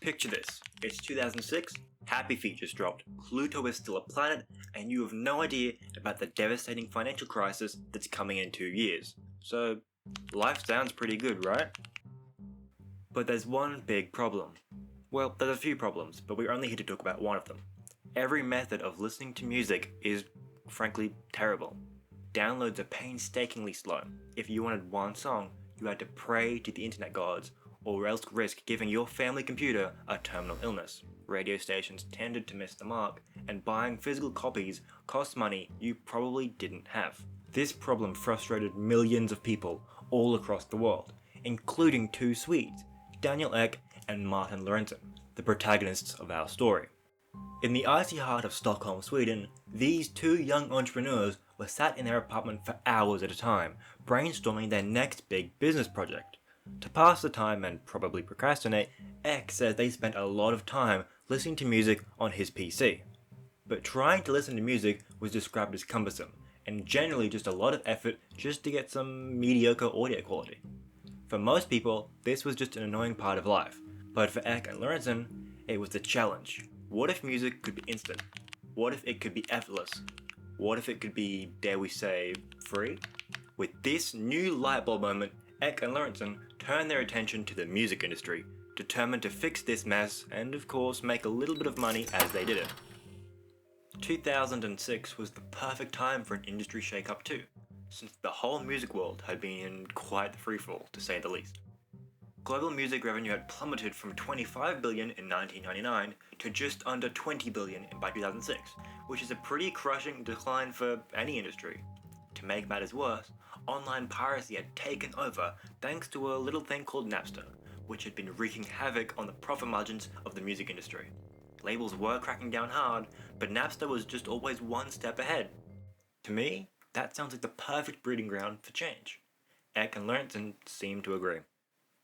Picture this, it's 2006, Happy Feet just dropped, Pluto is still a planet, and you have no idea about the devastating financial crisis that's coming in 2 years. So, life sounds pretty good, right? But there's one big problem. Well, there's a few problems, but we're only here to talk about one of them. Every method of listening to music is, frankly, terrible. Downloads are painstakingly slow. If you wanted one song, you had to pray to the internet gods, or else risk giving your family computer a terminal illness. Radio stations tended to miss the mark, and buying physical copies cost money you probably didn't have. This problem frustrated millions of people all across the world, including two Swedes, Daniel Ek and Martin Lorentzen, the protagonists of our story. In the icy heart of Stockholm, Sweden, these two young entrepreneurs were sat in their apartment for hours at a time, brainstorming their next big business project. To pass the time and probably procrastinate, Ek says they spent a lot of time listening to music on his PC. But trying to listen to music was described as cumbersome, and generally just a lot of effort just to get some mediocre audio quality. For most people, this was just an annoying part of life, but for Ek and Lorentzen, it was a challenge. What if music could be instant? What if it could be effortless? What if it could be, dare we say, free? With this new lightbulb moment, Ek and Lorentzen turned their attention to the music industry, determined to fix this mess and of course make a little bit of money as they did it. 2006 was the perfect time for an industry shake-up too, since the whole music world had been in quite the freefall, to say the least. Global music revenue had plummeted from $25 billion in 1999 to just under $20 billion by 2006, which is a pretty crushing decline for any industry. To make matters worse, online piracy had taken over thanks to a little thing called Napster, which had been wreaking havoc on the profit margins of the music industry. Labels were cracking down hard, but Napster was just always one step ahead. To me, that sounds like the perfect breeding ground for change. Ek and Lorentzen seem to agree.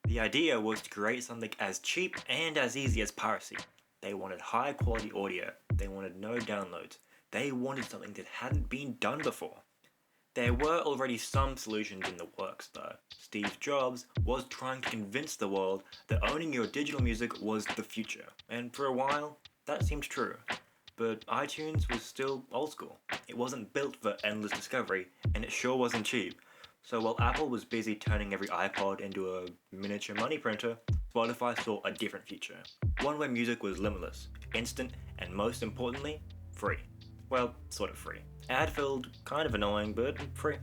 The idea was to create something as cheap and as easy as piracy. They wanted high quality audio, they wanted no downloads, they wanted something that hadn't been done before. There were already some solutions in the works though. Steve Jobs was trying to convince the world that owning your digital music was the future, and for a while, that seemed true. But iTunes was still old school. It wasn't built for endless discovery, and it sure wasn't cheap. So while Apple was busy turning every iPod into a miniature money printer, Spotify saw a different future. One where music was limitless, instant, and most importantly, free. Well, sort of free. Ad-filled, kind of annoying, but free.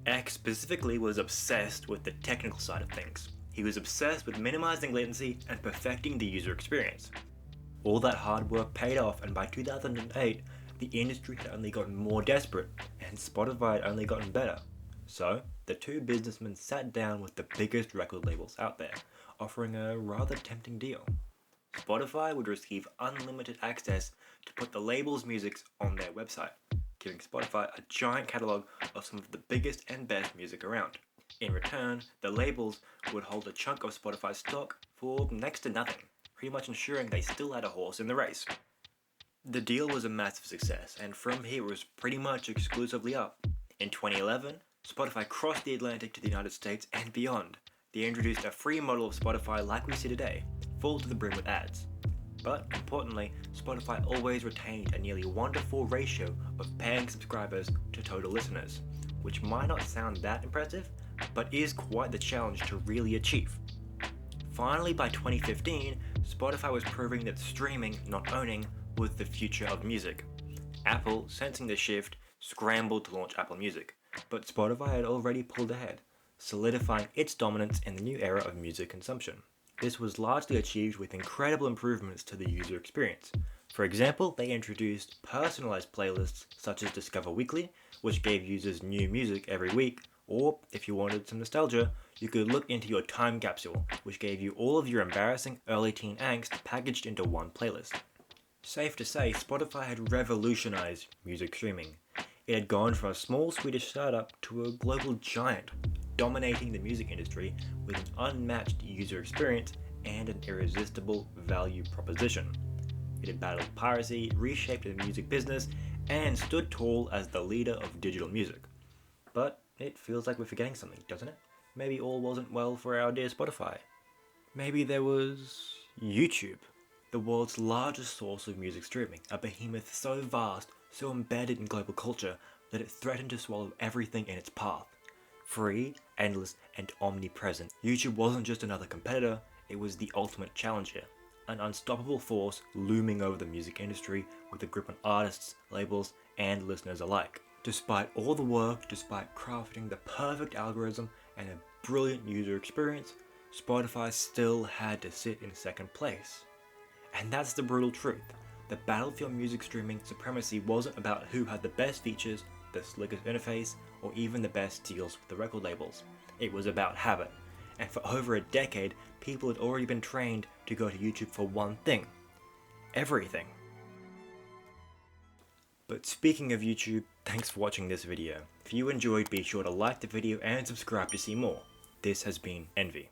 Ek specifically was obsessed with the technical side of things. He was obsessed with minimizing latency and perfecting the user experience. All that hard work paid off, and by 2008, the industry had only gotten more desperate, and Spotify had only gotten better. So, the two businessmen sat down with the biggest record labels out there, offering a rather tempting deal. Spotify would receive unlimited access to put the label's music on their website, giving Spotify a giant catalogue of some of the biggest and best music around. In return, the labels would hold a chunk of Spotify's stock for next to nothing, pretty much ensuring they still had a horse in the race. The deal was a massive success, and from here it was pretty much exclusively up. In 2011, Spotify crossed the Atlantic to the United States and beyond. They introduced a free model of Spotify like we see today, full to the brim with ads. But importantly, Spotify always retained a nearly 1-to-4 ratio of paying subscribers to total listeners, which might not sound that impressive, but is quite the challenge to really achieve. Finally, by 2015, Spotify was proving that streaming, not owning, was the future of music. Apple, sensing the shift, scrambled to launch Apple Music, but Spotify had already pulled ahead, solidifying its dominance in the new era of music consumption. This was largely achieved with incredible improvements to the user experience. For example, they introduced personalized playlists such as Discover Weekly, which gave users new music every week, or if you wanted some nostalgia, you could look into your time capsule, which gave you all of your embarrassing early teen angst packaged into one playlist. Safe to say, Spotify had revolutionized music streaming. It had gone from a small Swedish startup to a global giant, dominating the music industry with an unmatched user experience and an irresistible value proposition. It had battled piracy, reshaped the music business, and stood tall as the leader of digital music. But it feels like we're forgetting something, doesn't it? Maybe all wasn't well for our dear Spotify. Maybe there was, YouTube, the world's largest source of music streaming, a behemoth so vast, so embedded in global culture that it threatened to swallow everything in its path. Free, endless, and omnipresent, YouTube wasn't just another competitor, it was the ultimate challenger, an unstoppable force looming over the music industry with a grip on artists, labels, and listeners alike. Despite all the work, despite crafting the perfect algorithm and a brilliant user experience, Spotify still had to sit in second place. And that's the brutal truth. The battle for music streaming supremacy wasn't about who had the best features, the slickest interface, or even the best deals with the record labels. It was about habit. And for over a decade, people had already been trained to go to YouTube for one thing: everything. But speaking of YouTube, thanks for watching this video. If you enjoyed, be sure to like the video and subscribe to see more. This has been ENVEE.